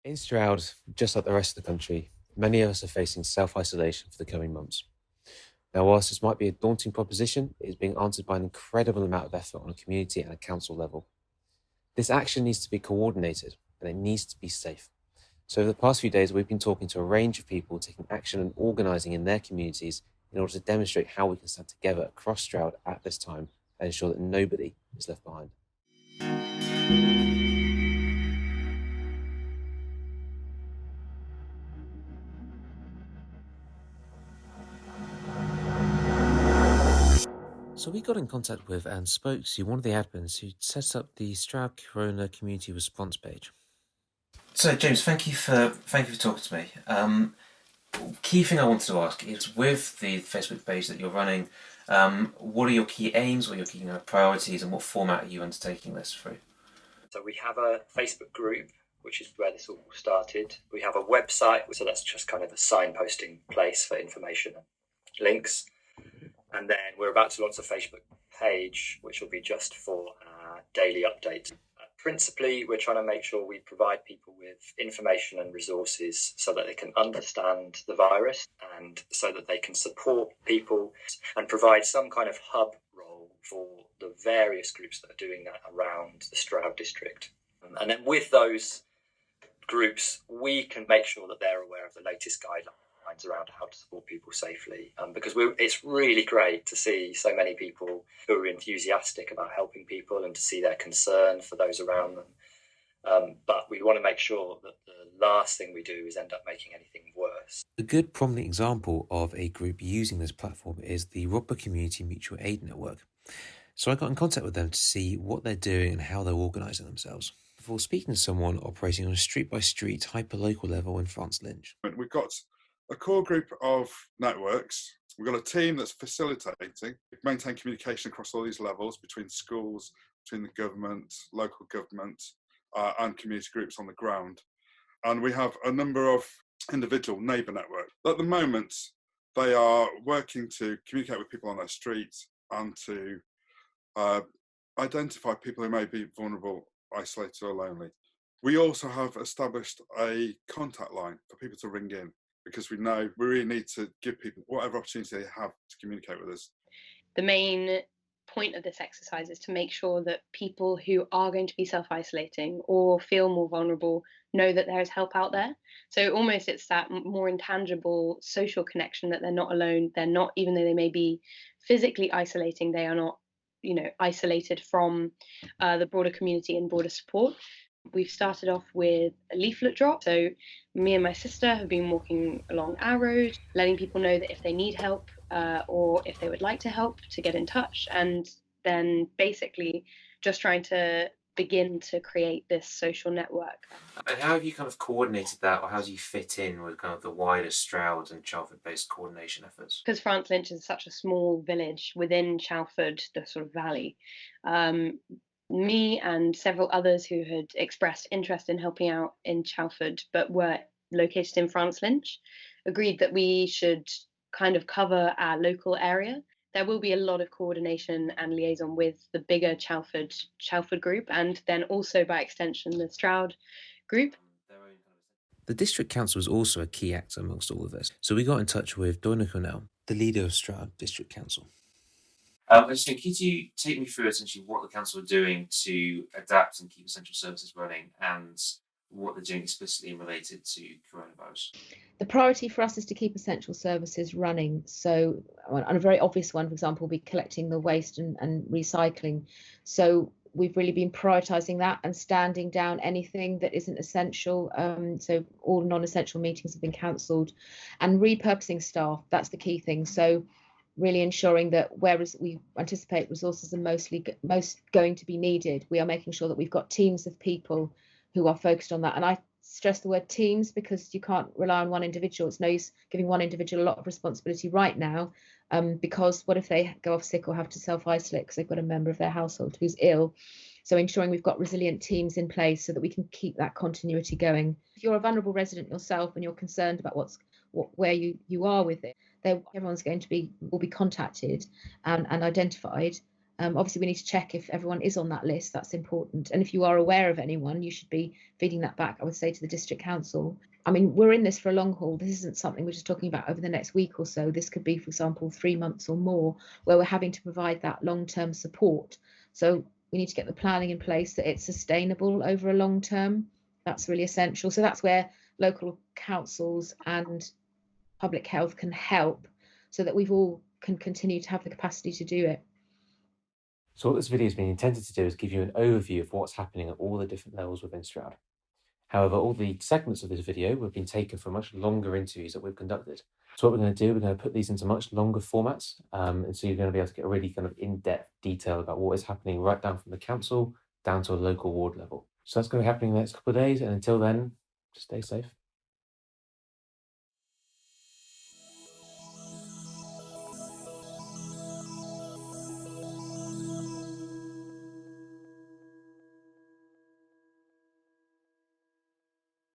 In Stroud, just like the rest of the country, many of us are facing self-isolation for the coming months. Now, whilst this might be a daunting proposition, it is being answered by an incredible amount of effort on a community and a council level. This action needs to be coordinated and it needs to be safe. So over the past few days, we've been talking to a range of people taking action and organising in their communities in order to demonstrate how we can stand together across Stroud at this time and ensure that nobody is left behind. So we got in contact with and spoke to one of the admins who set up the Stroud Corona Community Response page. So James, thank you for talking to me. Key thing I wanted to ask is, with the Facebook page that you're running, what are your key aims, what are your key priorities, and what format are you undertaking this through? So we have a Facebook group, which is where this all started. We have a website, so that's just kind of a signposting place for information and links. And then we're about to launch a Facebook page, which will be just for daily updates. Principally, we're trying to make sure we provide people with information and resources so that they can understand the virus and so that they can support people and provide some kind of hub role for the various groups that are doing that around the Stroud District. And then with those groups, we can make sure that they're aware of the latest guidelines around how to support people safely, because it's really great to see so many people who are enthusiastic about helping people and to see their concern for those around them. But we want to make sure that the last thing we do is end up making anything worse. A good prominent example of a group using this platform is the Roper Community Mutual Aid Network. So I got in contact with them to see what they're doing and how they're organising themselves, before speaking to someone operating on a street-by-street, hyper-local level in France Lynch. We've got a core group of networks. We've got a team that's facilitating, maintain communication across all these levels between schools, between the government, local government, and community groups on the ground. And we have a number of individual neighbour networks. At the moment, they are working to communicate with people on their streets and to identify people who may be vulnerable, isolated or lonely. We also have established a contact line for people to ring in, because we know we really need to give people whatever opportunity they have to communicate with us. The main point of this exercise is to make sure that people who are going to be self-isolating or feel more vulnerable know that there is help out there. So almost it's that more intangible social connection, that they're not alone. They're not, even though they may be physically isolating, they are not, isolated from the broader community and broader support. We've started off with a leaflet drop. So me and my sister have been walking along our road, letting people know that if they need help or if they would like to help, to get in touch. And then basically just trying to begin to create this social network. And how have you kind of coordinated that, or how do you fit in with kind of the wider Stroud and Chalford-based coordination efforts? Because France Lynch is such a small village within Chalford, the sort of valley, me and several others who had expressed interest in helping out in Chalford but were located in France Lynch agreed that we should kind of cover our local area. There will be a lot of coordination and liaison with the bigger Chalford group, and then also by extension the Stroud group. The district council is also a key actor amongst all of this. So we got in touch with Doina, Cornell, the leader of Stroud District Council. So could you take me through essentially what the council are doing to adapt and keep essential services running, and what they're doing explicitly related to coronavirus? The priority for us is to keep essential services running. So on a very obvious one, for example, will be collecting the waste and recycling. So we've really been prioritising that and standing down anything that isn't essential. So all non-essential meetings have been cancelled, and repurposing staff, that's the key thing. So really ensuring that whereas we anticipate resources are most going to be needed, we are making sure that we've got teams of people who are focused on that. And I stress the word teams because you can't rely on one individual. It's no use giving one individual a lot of responsibility right now, because what if they go off sick or have to self-isolate because they've got a member of their household who's ill? So ensuring we've got resilient teams in place so that we can keep that continuity going. If you're a vulnerable resident yourself and you're concerned about where you are with it, everyone's will be contacted and identified, Obviously, we need to check if everyone is on that list. That's important. And if you are aware of anyone, you should be feeding that back, I would say, to the district council. I mean, we're in this for a long haul. This isn't something we're just talking about over the next week or so. This could be, for example, 3 months or more, where we're having to provide that long-term support. So we need to get the planning in place that it's sustainable over a long term. That's really essential. So that's where local councils and public health can help, so that we've all can continue to have the capacity to do it. So what this video has been intended to do is give you an overview of what's happening at all the different levels within Stroud. However, all the segments of this video have been taken from much longer interviews that we've conducted. So what we're going to do, we're going to put these into much longer formats, and so you're going to be able to get a really kind of in-depth detail about what is happening right down from the council down to a local ward level. So that's going to be happening in the next couple of days, and until then, just stay safe.